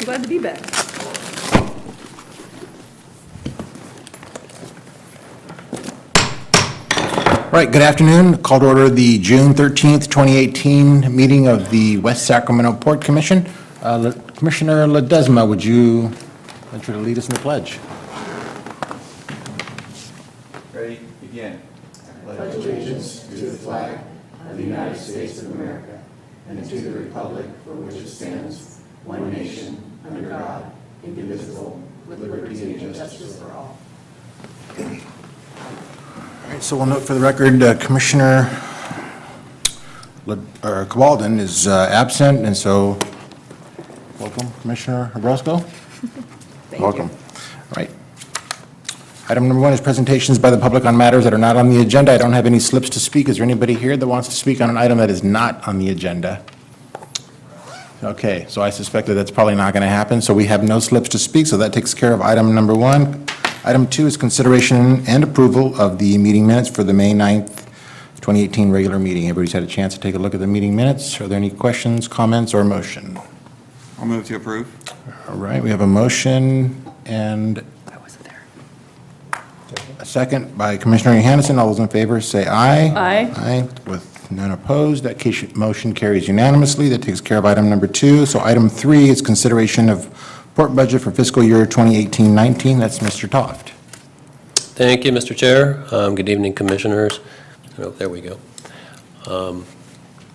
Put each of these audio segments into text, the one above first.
glad to be back. All right, good afternoon. Call to order the June 13th, 2018 meeting of the West Sacramento Port Commission. Commissioner Ledesma, would you like to lead us in the pledge? Ready? Begin. I pledge allegiance to the flag of the United States of America and to the republic for which it stands, one nation, under God, indivisible, with liberty and justice for all. All right, so we'll note for the record, Commissioner Cabalden is absent, and so welcome, Commissioner Abrosco. Thank Welcome. you. All right. Item number 1 is presentations by the public on matters that are not on the agenda. I don't have any slips to speak. Is there anybody here that wants to speak on an item that is not on the agenda? Okay, so I suspect that that's probably not going to happen, so we have no slips to speak, so that takes care of item number 1. Item 2 is consideration and approval of the meeting minutes for the May 9th, 2018 regular meeting. Everybody's had a chance to take a look at the meeting minutes. Are there any questions, comments, or motion? I'll move to approve. All right, we have a motion and I wasn't there. a second by Commissioner Johannesson. All those in favor say aye. Aye. Aye, with none opposed. That case, motion carries unanimously. That takes care of item number 2. So item 3 is consideration of port budget for fiscal year 2018-19. That's Mr. Toft. Thank you, Mr. Chair. Good evening, Commissioners. Oh, there we go.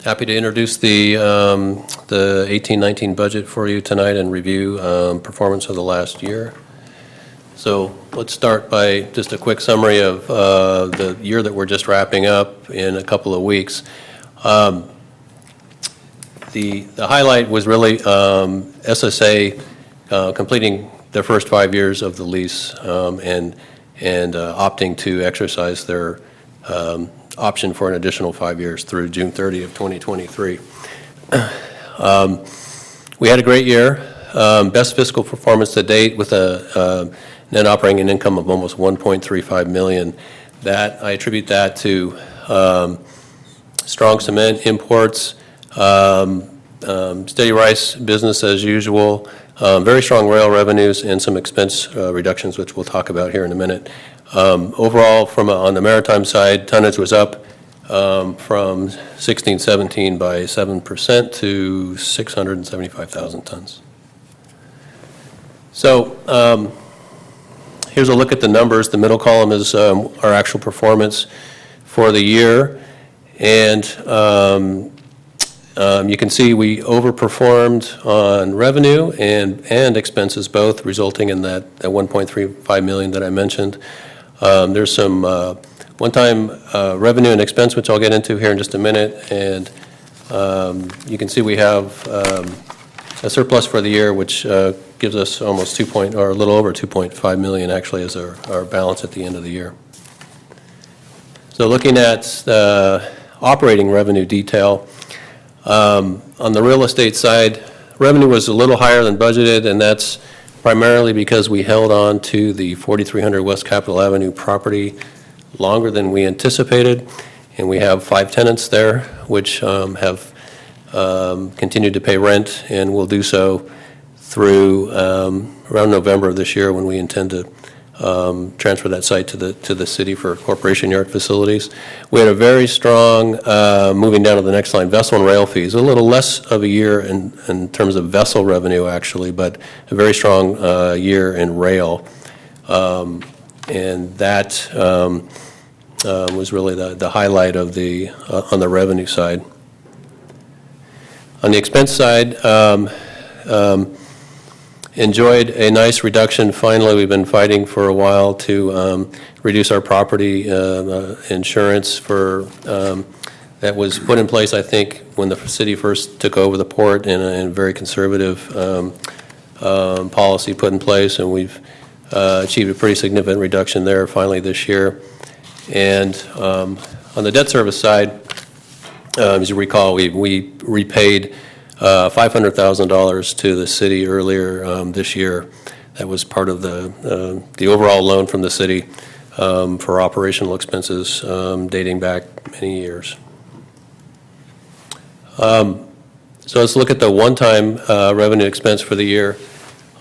Happy to introduce the 18-19 budget for you tonight and review performance of the last year. So let's start by just a quick summary of the year that we're just wrapping up in a couple of weeks. The highlight was really SSA completing their first 5 years of the lease and opting to exercise their option for an additional 5 years through June 30 of 2023. We had a great year, best fiscal performance to date with a net operating income of almost $1.35 million. That I attribute that to strong cement imports, steady rice business as usual, very strong rail revenues, and some expense reductions, which we'll talk about here in a minute. Overall, on the maritime side, tonnage was up from 16-17 by 7% to 675,000 tons. So here's a look at the numbers. The middle column is our actual performance for the year, and you can see we overperformed on revenue and expenses both, resulting in that $1.35 million that I mentioned. There's some one-time revenue and expense, which I'll get into here in just a minute, and you can see we have a surplus for the year, which gives us almost a little over $2.5 million actually as our balance at the end of the year. So looking at operating revenue detail, on the real estate side, revenue was a little higher than budgeted, and that's primarily because we held on to the 4300 West Capitol Avenue property longer than we anticipated, and we have 5 tenants there which have continued to pay rent and will do so through around November of this year, when we intend to transfer that site to the city for Corportation yard facilities. We had a very strong, moving down to the next line, vessel and rail fees. A little less of a year in terms of vessel revenue, actually, but a very strong year in rail. And that was really the highlight of on the revenue side. On the expense side, enjoyed a nice reduction. Finally, we've been fighting for a while to reduce our property insurance that was put in place, I think, when the city first took over the port, in a very conservative policy put in place, and we've achieved a pretty significant reduction there finally this year. And on the debt service side, as you recall, we repaid $500,000 to the city earlier this year. That was part of the overall loan from the city for operational expenses dating back many years. So let's look at the one-time revenue expense for the year.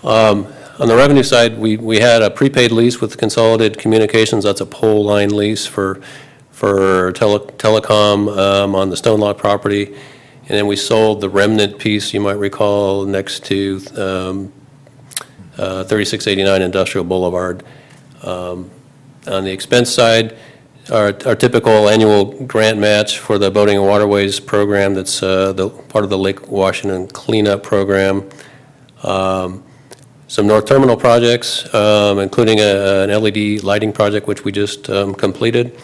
On the revenue side, we had a prepaid lease with Consolidated Communications. That's a pole line lease for telecom on the Stone Lot property. And then we sold the remnant piece, you might recall, next to 3689 Industrial Boulevard. On the expense side, our typical annual grant match for the Boating and Waterways program, that's part of the Lake Washington cleanup program. Some North Terminal projects, including an LED lighting project, which we just completed.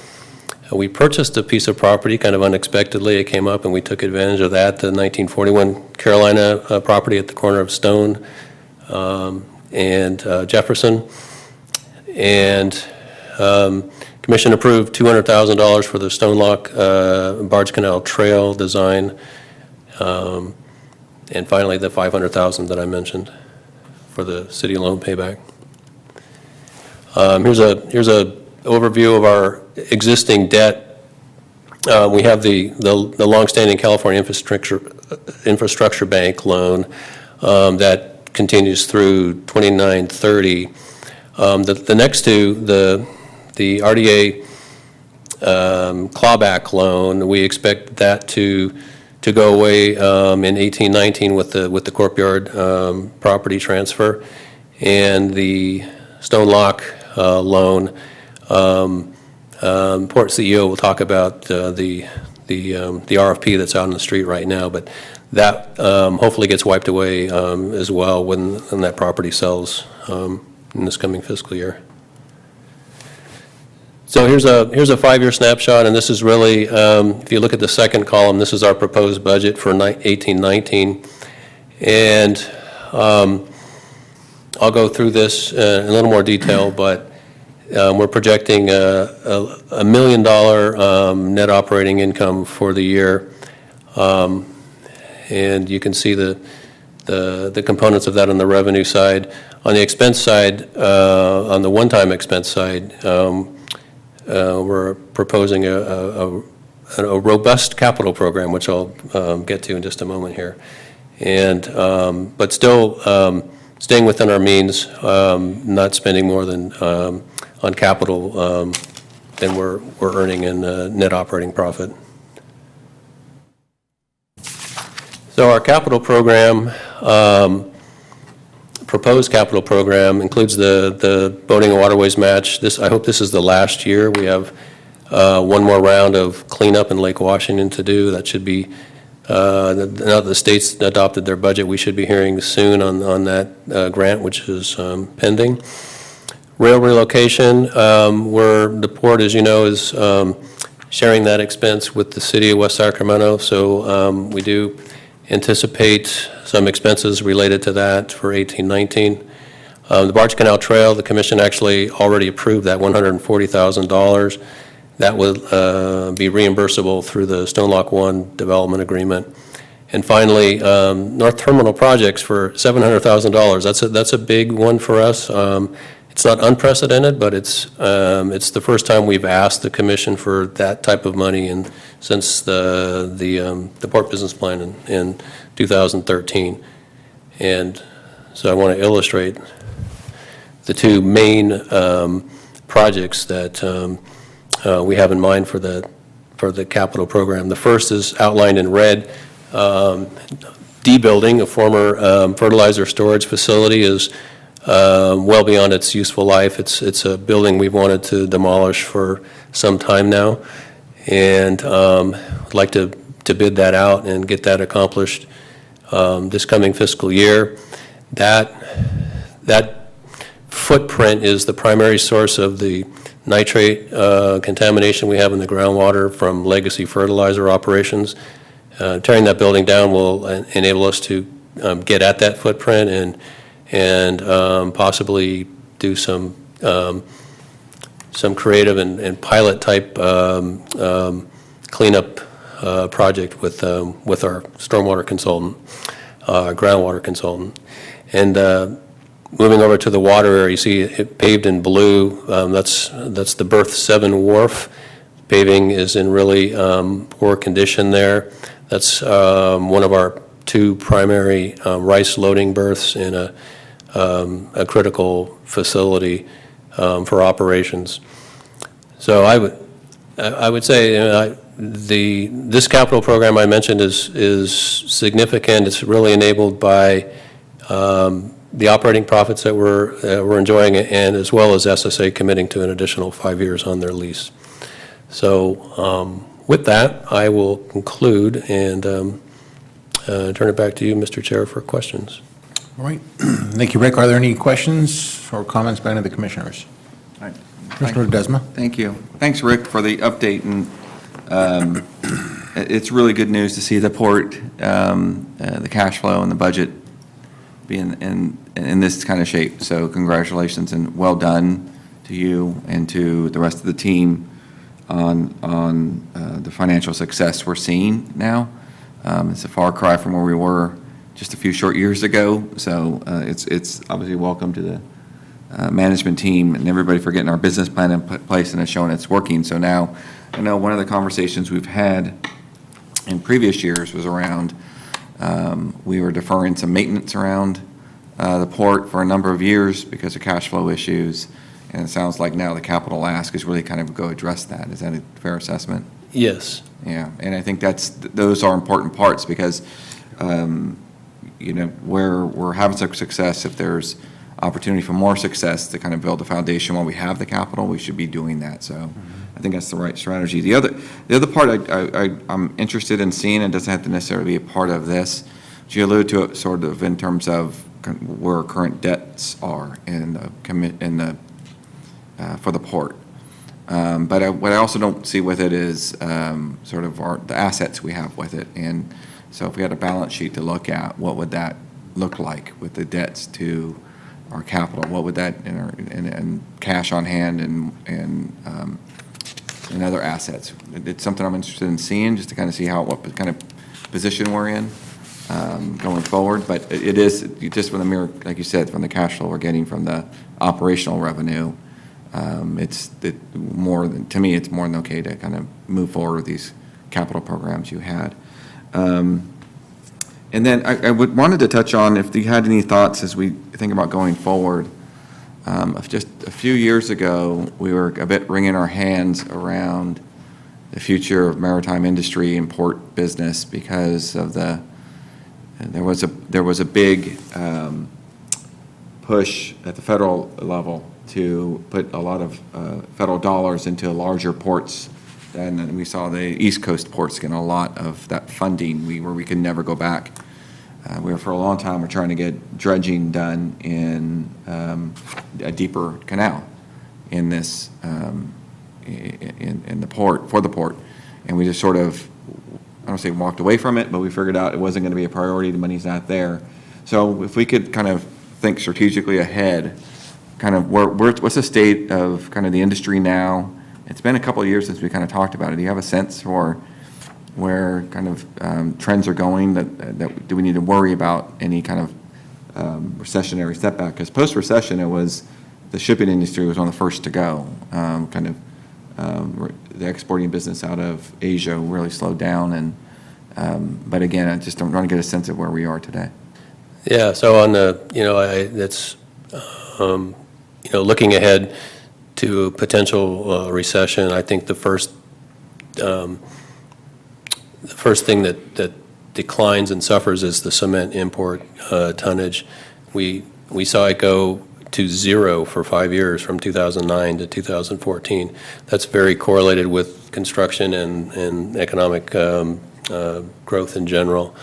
We purchased a piece of property kind of unexpectedly. It came up and we took advantage of that, the 1941 Carolina property at the corner of Stone and Jefferson. And Commission approved $200,000 for the Stone Lock Barge Canal Trail design. And finally, the $500,000 that I mentioned for the city loan payback. Here's a overview of our existing debt. We have the longstanding California Infrastructure Bank loan that continues through 2930. The next two, the RDA clawback loan, we expect that to go away in 1819 with the Courtyard property transfer, and the Stone Lock loan. Port CEO will talk about the RFP that's out on the street right now, but that hopefully gets wiped away as well when that property sells in this coming fiscal year. So here's a 5-year snapshot, and this is really, if you look at the second column, this is our proposed budget for 1819, and I'll go through this in a little more detail, but we're projecting a $1 million net operating income for the year, and you can see the components of that on the revenue side. On the expense side, on the one-time expense side, we're proposing a robust capital program, which I'll get to in just a moment here, and but still staying within our means, not spending more than on capital than we're earning in net operating profit. So our capital program, proposed capital program, includes the Boating and Waterways match. I hope this is the last year. We have one more round of cleanup in Lake Washington to do. That should be, now that the state's adopted their budget, we should be hearing soon on that grant, which is pending. Rail relocation, where the port, as you know, is sharing that expense with the city of West Sacramento. So we do anticipate some expenses related to that for 1819. The Barge Canal Trail, the commission actually already approved that $140,000. That will be reimbursable through the Stone Lock 1 development agreement. And finally, North Terminal projects for $700,000. That's a big one for us. It's not unprecedented, but it's the first time we've asked the commission for that type of money, and since the port business plan in 2013. And so I want to illustrate the two main projects that we have in mind for the capital program. The first is outlined in red. D-building, a former fertilizer storage facility, is well beyond its useful life. It's a building we've wanted to demolish for some time now, and I'd like to bid that out and get that accomplished this coming fiscal year. That footprint is the primary source of the nitrate contamination we have in the groundwater from legacy fertilizer operations. Tearing that building down will enable us to get at that footprint and possibly do some creative and pilot type cleanup project with our stormwater consultant, groundwater consultant. And moving over to the water area, you see it paved in blue. That's the Berth 7 wharf. Paving is in really poor condition there. That's one of our two primary rice loading berths in a a critical facility for operations. So I would say this capital program I mentioned is significant. It's really enabled by the operating profits that we're enjoying, and as well as SSA committing to an additional 5 years on their lease. So with that, I will conclude and turn it back to you, Mr. Chair, for questions. All right. Thank you, Rick. Are there any questions or comments by any of the commissioners? All right. Commissioner Ledesma? Thank you. Thanks, Rick, for the update, and it's really good news to see the port, the cash flow and the budget being in this kind of shape. So congratulations and well done to you and to the rest of the team on the financial success we're seeing now. It's a far cry from where we were just a few short years ago. So it's obviously welcome to the management team and everybody for getting our business plan in place and it's showing it's working. So now, I know one of the conversations we've had in previous years was around, we were deferring some maintenance around the port for a number of years because of cash flow issues. And it sounds like now the capital ask is really kind of go address that. Is that a fair assessment? Yes. Yeah, and I think those are important parts because, we're having some success. If there's opportunity for more success to kind of build a foundation while we have the capital, we should be doing that. So I think that's the right strategy. The other part I'm interested in seeing, and doesn't have to necessarily be a part of this, you allude to it sort of in terms of where current debts are for the port. But what I also don't see with it is sort of the assets we have with it. And so if we had a balance sheet to look at, what would that look like with the debts to our capital? What would that, and cash on hand and other assets? It's something I'm interested in seeing, just to kind of see what kind of position we're in going forward. But it is just from the mirror, like you said, from the cash flow we're getting from the operational revenue. To me, it's more than okay to kind of move forward with these capital programs you had. And then I wanted to touch on if you had any thoughts as we think about going forward. Just a few years ago, we were a bit wringing our hands around the future of maritime industry and port business because of there was a big push at the federal level to put a lot of federal dollars into larger ports. And we saw the East Coast ports getting a lot of that funding where we could never go back. For a long time, we're trying to get dredging done in a deeper canal in this, in the port, for the port. And we just sort of, I don't say walked away from it, but we figured out it wasn't going to be a priority. The money's not there. So if we could kind of think strategically ahead, kind of what's the state of kind of the industry now? It's been a couple of years since we kind of talked about it. Do you have a sense for where kind of trends are going? That do we need to worry about any kind of recessionary setback? Because post-recession, it was the shipping industry was one of the first to go. The exporting business out of Asia really slowed down, but again, I just don't want to get a sense of where we are today. Yeah. So on the looking ahead to a potential recession, I think the first thing that declines and suffers is the cement import tonnage. We saw it go to zero for 5 years from 2009 to 2014. That's very correlated with construction and economic growth in general.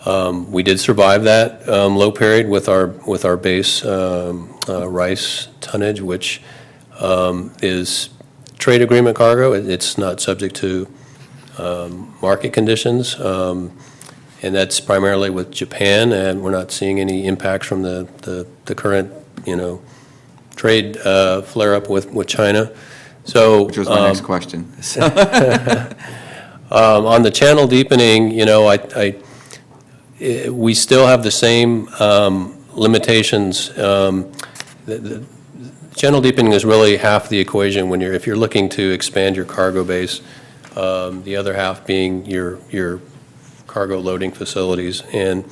We did survive that low period with our base rice tonnage, which is trade agreement cargo. It's not subject to market conditions, and that's primarily with Japan. And we're not seeing any impacts from the current trade flare up with China. So Which was my next question. On the channel deepening, we still have the same limitations. The channel deepening is really half the equation if you're looking to expand your cargo base. The other half being your cargo loading facilities and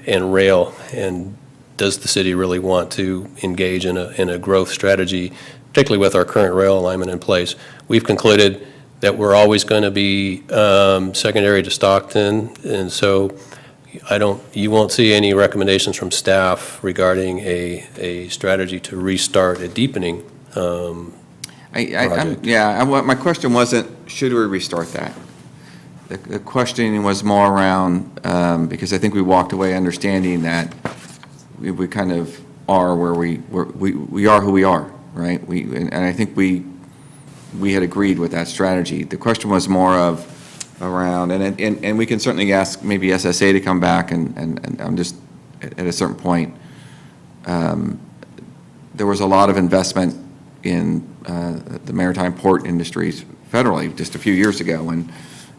rail and does the city really want to engage in a growth strategy, particularly with our current rail alignment in place. We've concluded that we're always going to be secondary to Stockton, and so you won't see any recommendations from staff regarding a strategy to restart a deepening project. My question wasn't, should we restart that? The questioning was more around, because I think we walked away understanding that we kind of are where we are who we are, right? And I think we had agreed with that strategy. The question was more of around, and we can certainly ask maybe SSA to come back, and I'm just, at a certain point, there was a lot of investment in the maritime port industries federally just a few years ago,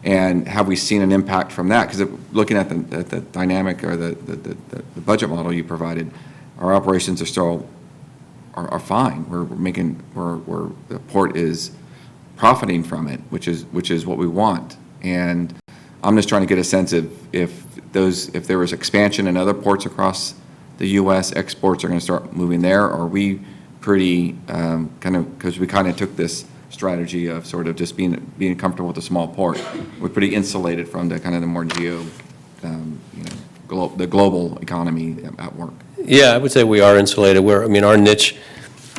and have we seen an impact from that? Because looking at the dynamic or the budget model you provided, our operations are still are fine. We're the port is profiting from it, which is what we want. And I'm just trying to get a sense of if there was expansion in other ports across the U.S., exports are going to start moving there, or are we pretty because we kind of took this strategy of sort of just being comfortable with a small port. We're pretty insulated from the kind of the more the global economy at work. Yeah, I would say we are insulated. Our niche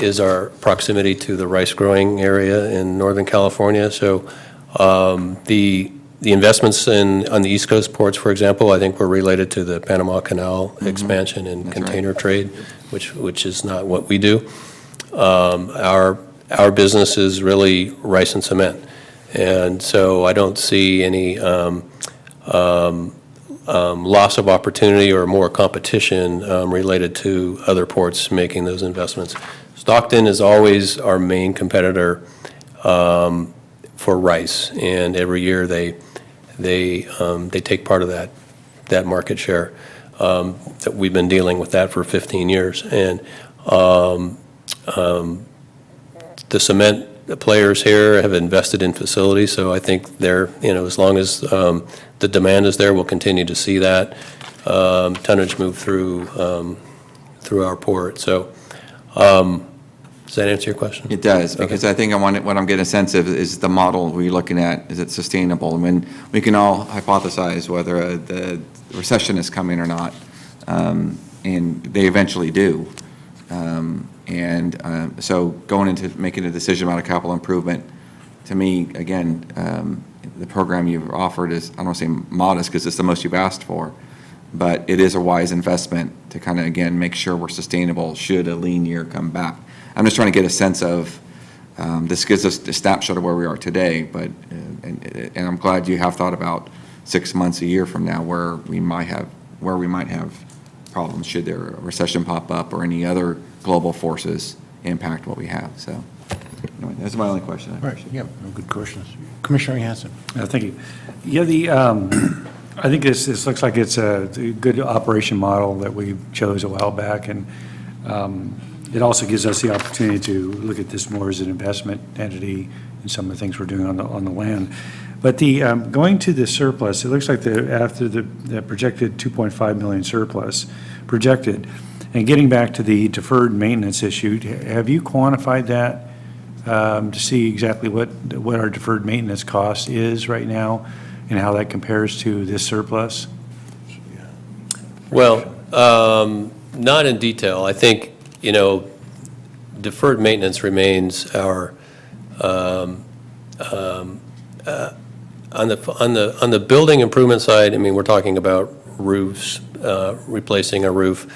is our proximity to the rice growing area in Northern California. So the investments on the East Coast ports, for example, I think were related to the Panama Canal expansion and That's container right. trade, which is not what we do. Our business is really rice and cement, and so I don't see any loss of opportunity or more competition related to other ports making those investments. Stockton is always our main competitor for rice, and every year they take part of that market share. That we've been dealing with that for 15 years, and the cement players here have invested in facilities, so I think they're, as long as the demand is there, we'll continue to see that tonnage move through our port. So does that answer your question? It does, because I think what I'm getting a sense of is the model we're looking at, is it sustainable? I mean, we can all hypothesize whether the recession is coming or not, and they eventually do. So going into making a decision about a capital improvement, to me, again, the program you've offered is, I don't want to say modest because it's the most you've asked for, but it is a wise investment to kind of, again, make sure we're sustainable should a lean year come back. I'm just trying to get a sense of, this gives us a snapshot of where we are today, but, and I'm glad you have thought about 6 months, a year from now, where we might have problems should there a recession pop up or any other global forces impact what we have. So anyway, that's my only question. Right, yeah, no, good questions. Commissioner Hanson. Thank you. Yeah, I think this looks like it's a good operation model that we chose a while back, and it also gives us the opportunity to look at this more as an investment entity and some of the things we're doing on the land. But going to the surplus, it looks like after the projected 2.5 million surplus projected, and getting back to the deferred maintenance issue, have you quantified that to see exactly what our deferred maintenance cost is right now and how that compares to this surplus? Well, not in detail. I think, deferred maintenance remains our, on the building improvement side, we're talking about roofs, replacing a roof.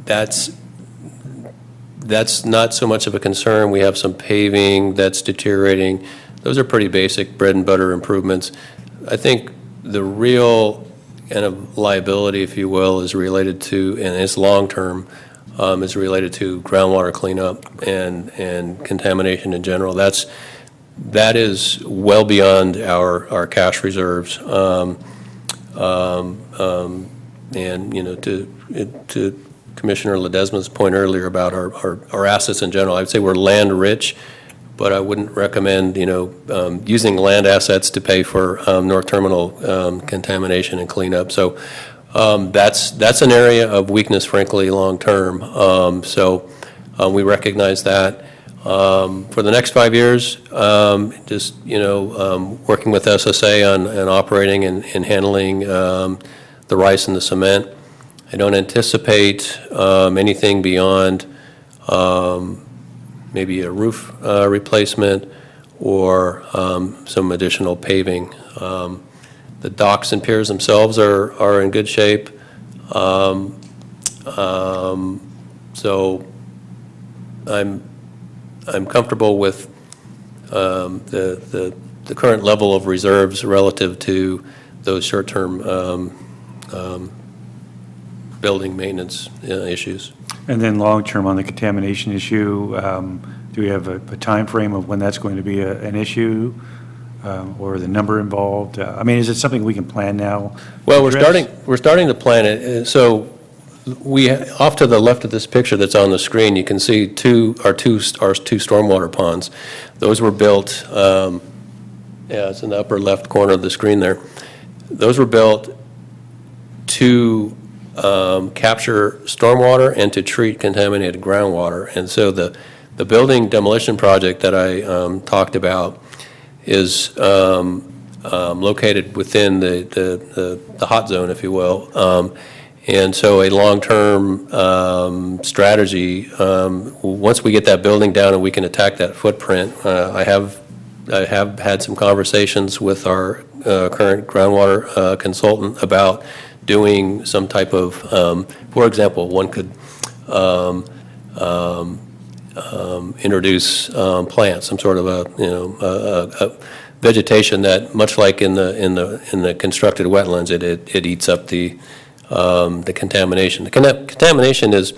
That's not so much of a concern. We have some paving that's deteriorating. Those are pretty basic bread and butter improvements. I think the real kind of liability, if you will, is related to, and it's long-term, is related to groundwater cleanup and contamination in general. That is well beyond our cash reserves. And, to Commissioner Ledesma's point earlier about our assets in general, I would say we're land rich, but I wouldn't recommend, using land assets to pay for North Terminal contamination and cleanup. So That's an area of weakness, frankly, long-term. So we recognize that. For the next 5 years, just, working with SSA on operating and handling the rice and the cement. I don't anticipate anything beyond maybe a roof replacement or some additional paving. The docks and piers themselves are in good shape. So I'm comfortable with the current level of reserves relative to those short-term building maintenance issues. And then long-term on the contamination issue, do we have a timeframe of when that's going to be an issue, or the number involved? I mean, is it something we can plan now? Well, we're Address? starting to plan it. So off to the left of this picture that's on the screen, you can see our two stormwater ponds. Those were built, it's in the upper left corner of the screen there. Those were built to capture stormwater and to treat contaminated groundwater. And so the building demolition project that I talked about is located within the hot zone, if you will. And so a long-term strategy, once we get that building down and we can attack that footprint, I have had some conversations with our current groundwater consultant about doing some type of, for example, one could introduce plants, some sort of a vegetation that, much like in the constructed wetlands, it eats up the contamination. The contamination is,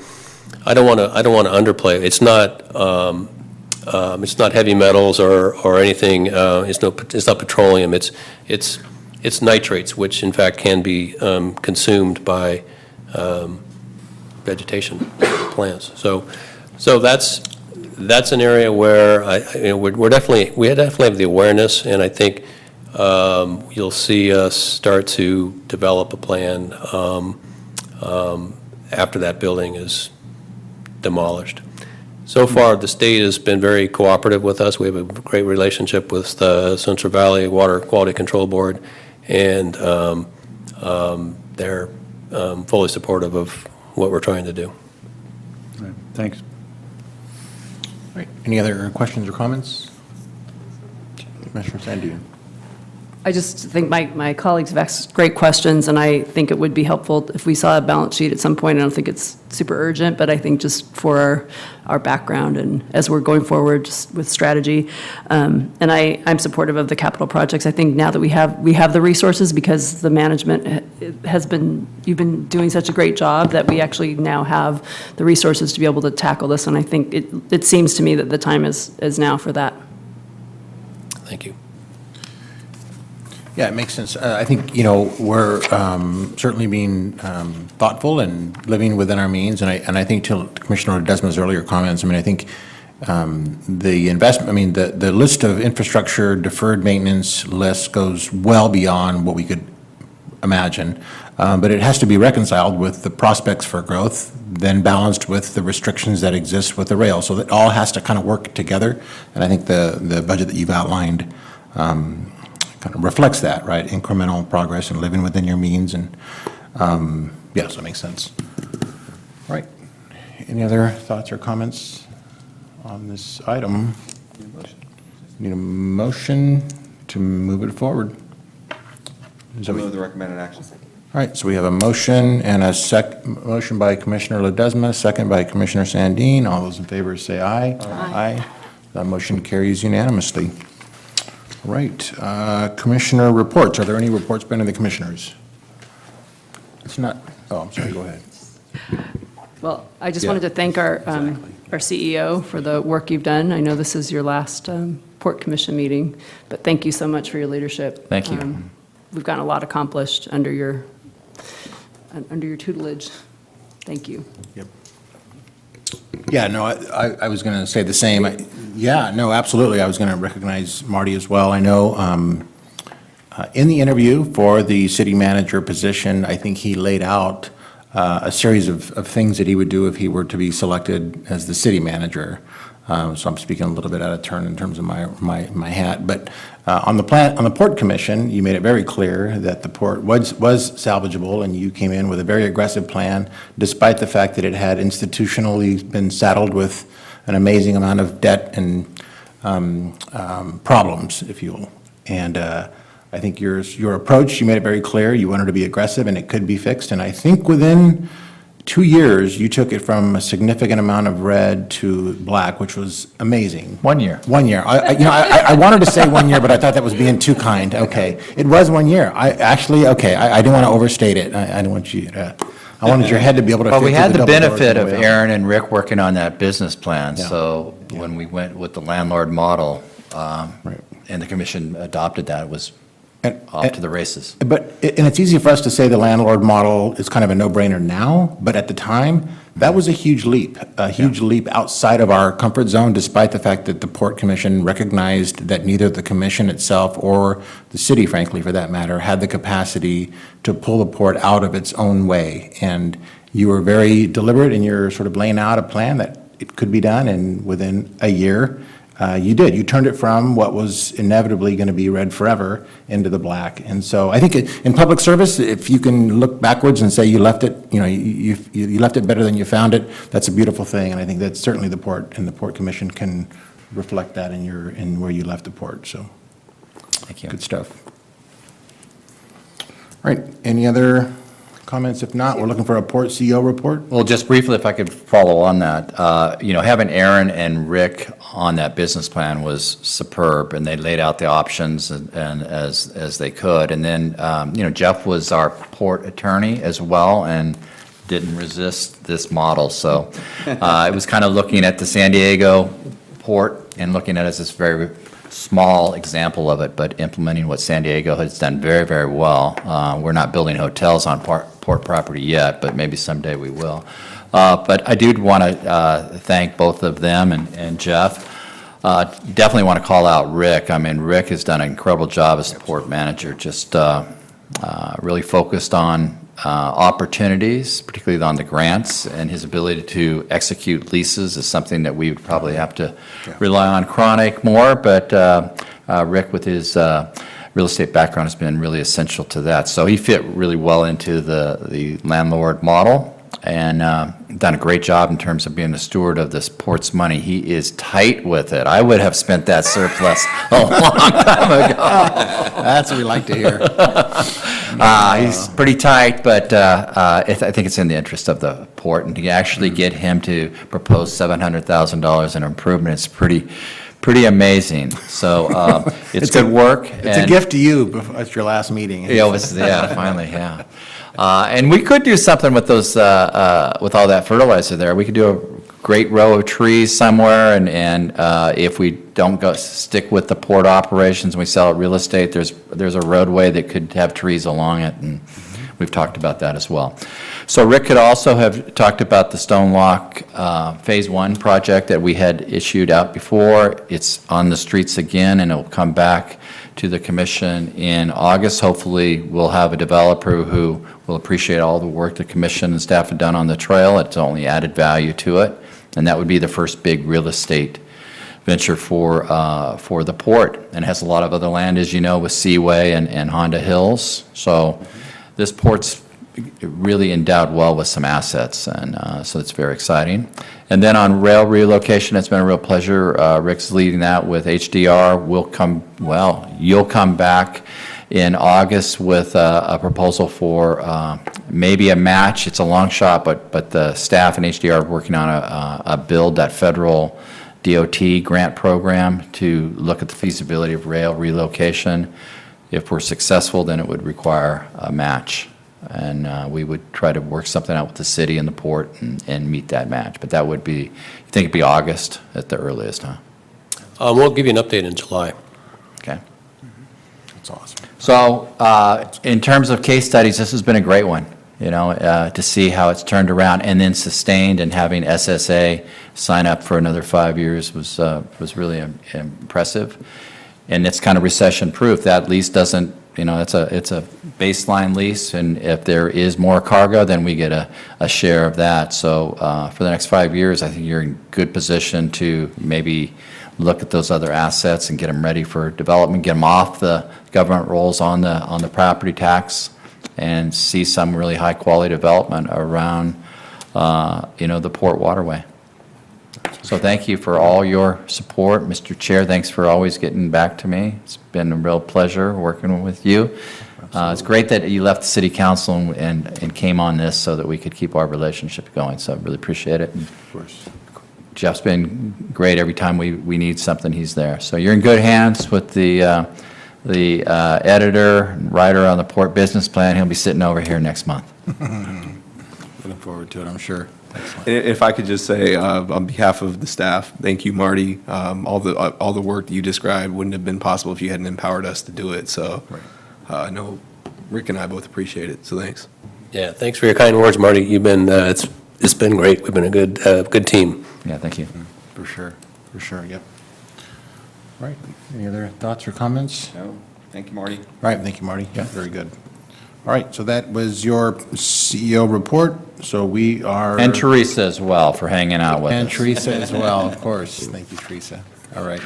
I don't want to underplay it. It's not heavy metals or anything. It's not petroleum. It's nitrates, which in fact can be consumed by vegetation plants. So that's an area where we definitely have the awareness, and I think you'll see us start to develop a plan after that building is demolished. So far, the state has been very cooperative with us. We have a great relationship with the Central Valley Water Quality Control Board, and they're fully supportive of what we're trying to do. All right, thanks. All right. Any other questions or comments? Commissioner Sandine. I just think my colleagues have asked great questions, and I think it would be helpful if we saw a balance sheet at some point. I don't think it's super urgent, but I think just for our background and as we're going forward just with strategy. And I'm supportive of the capital projects. I think now that we have the resources, because the management you've been doing such a great job that we actually now have the resources to be able to tackle this. And I think it seems to me that the time is now for that. Thank you. Yeah, it makes sense. I think, we're certainly being thoughtful and living within our means, and I think to Commissioner Ledesma's earlier comments, I think the investment, the list of infrastructure deferred maintenance list goes well beyond what we could imagine, but it has to be reconciled with the prospects for growth, then balanced with the restrictions that exist with the rail. So that all has to kind of work together, and I think the budget that you've outlined kind of reflects that, right? Incremental progress and living within your means, and yeah, so it makes sense. All right. Any other thoughts or comments on this item? Need a motion to move it forward. Is that what- Move the recommended action. All right, so we have a motion and a motion by Commissioner Ledesma, second by Commissioner Sandine. All those in favor say aye. Aye. That motion carries unanimously. All right, Commissioner reports. Are there any reports by any of the commissioners? It's not, I'm sorry, go ahead. Well, I just Yeah, wanted to thank our CEO for the work you've done. I know this is your last Port Commission meeting, but thank you so much for your leadership. Thank you. We've gotten a lot accomplished under your tutelage. Thank you. Yep. Yeah, no, I was going to say the same. Yeah, no, absolutely. I was going to recognize Marty as well. I know In the interview for the city manager position, I think he laid out a series of things that he would do if he were to be selected as the city manager. So I'm speaking a little bit out of turn in terms of my hat. But on the Port Commission, you made it very clear that the port was salvageable, and you came in with a very aggressive plan, despite the fact that it had institutionally been saddled with an amazing amount of debt and problems, if you will. And I think your approach, you made it very clear, you wanted to be aggressive and it could be fixed. And I think within 2 years, you took it from a significant amount of red to black, which was amazing. 1 year. 1 year. I wanted to say 1 year, but I thought that was being too kind. Okay. It was 1 year. I didn't want to overstate it. I didn't want you to, I wanted your head to be able to fit Well, we through had the double doors benefit on of the way out. Aaron and Rick working on that business plan, Yeah. so when we went with the landlord model, Right. and the commission adopted that, it was And- off to the races. And it's easy for us to say the landlord model is kind of a no-brainer now, but at the time, that was a huge leap outside of our comfort zone, despite the fact that the Port Commission recognized that neither the commission itself or the city, frankly, for that matter, had the capacity to pull the port out of its own way. And you were very deliberate in your sort of laying out a plan that it could be done, and within a year, you did. You turned it from what was inevitably going to be red forever into the black. And so I think in public service, if you can look backwards and say you left it, you left it better than you found it, that's a beautiful thing. And I think that certainly the port and the Port Commission can reflect that in where you left the port. So Thank you. good stuff. All right. Any other comments? If not, we're looking for a Port CEO report. Well, just briefly, if I could follow on that, having Aaron and Rick on that business plan was superb, and they laid out the options and as they could. And then, Jeff was our port attorney as well, and didn't resist this model. So it was kind of looking at the San Diego port and looking at it as this very small example of it, but implementing what San Diego has done very, very well. We're not building hotels on port property yet, but maybe someday we will. But I do want to thank both of them and Jeff. Definitely want to call out Rick. I mean, Rick has done an incredible job as the port manager, just really focused on opportunities, particularly on the grants, and his ability to execute leases is something that we would probably have to rely on chronic more, but Rick, with his real estate background, has been really essential to that. So he fit really well into the landlord model, and done a great job in terms of being the steward of this port's money. He is tight with it. I would have spent that surplus a long time ago. That's what we like to hear. He's pretty tight, but I think it's in the interest of the port, and to actually get him to propose $700,000 in improvement is pretty amazing. So it's good work. It's a gift to you at your last meeting. Finally, yeah. And we could do something with those, with all that fertilizer there. We could do a great row of trees somewhere, and if we don't stick with the port operations and we sell it real estate, there's a roadway that could have trees along it, and we've talked about that as well. So Rick could also have talked about the Stone Lock Phase 1 project that we had issued out before. It's on the streets again, and it'll come back to the commission in August. Hopefully, we'll have a developer who will appreciate all the work the commission and staff have done on the trail. It's only added value to it, and that would be the first big real estate venture for the port, and has a lot of other land, as you know, with Seaway and Honda Hills. So this port's really endowed well with some assets, and so it's very exciting. And then on rail relocation, it's been a real pleasure. Rick's leading that with HDR. You'll come back in August with a proposal for maybe a match. It's a long shot, but the staff and HDR are working on a build, that federal DOT grant program, to look at the feasibility of rail relocation. If we're successful, then it would require a match. And we would try to work something out with the city and the port and meet that match. But that would be, I think it'd be August at the earliest, huh? We'll give you an update in July. Okay. That's awesome. So in terms of case studies, this has been a great one, to see how it's turned around and then sustained, and having SSA sign up for another 5 years was really impressive. And it's kind of recession-proof. That lease doesn't it's a baseline lease, and if there is more cargo, then we get a share of that. So for the next 5 years, I think you're in good position to maybe look at those other assets and get them ready for development, get them off the government rolls on the property tax, and see some really high-quality development around, the Port Waterway. So thank you for all your support. Mr. Chair, thanks for always getting back to me. It's been a real pleasure working with you. It's great that you left the city council and came on this so that we could keep our relationship going, so I really appreciate it. Of course. Jeff's been great. Every time we need something, he's there. So you're in good hands with the editor and writer on the Port Business Plan. He'll be sitting over here next month. Looking forward to it, I'm sure. Excellent. If I could just say, on behalf of the staff, thank you, Marty. All the work that you described wouldn't have been possible if you hadn't empowered us to do it. So I know Rick and I both appreciate it, so thanks. Yeah, thanks for your kind words, Marty. You've been, it's been great. We've been a good team. Yeah, thank you. For sure, yep. All right, any other thoughts or comments? No, thank you, Marty. All right, thank you, Marty. Yeah, very good. All right, so that was your CEO report, so we are. And Teresa as well for hanging out with us. And Teresa as well, of course. Thank you, Teresa. All right.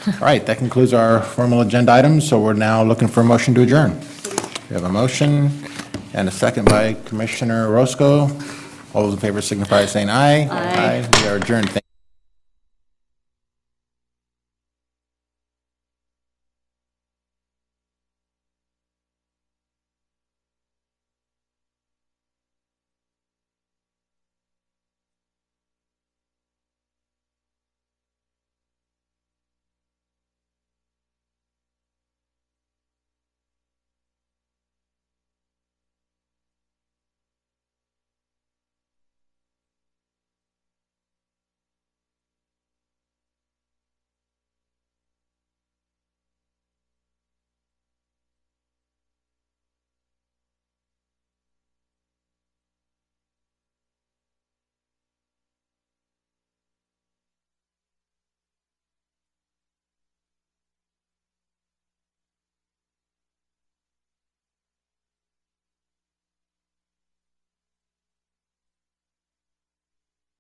All right, that concludes our formal agenda items, so we're now looking for a motion to adjourn. We have a motion and a second by Commissioner Roscoe. All those in favor signify by saying aye. Aye. We are adjourned.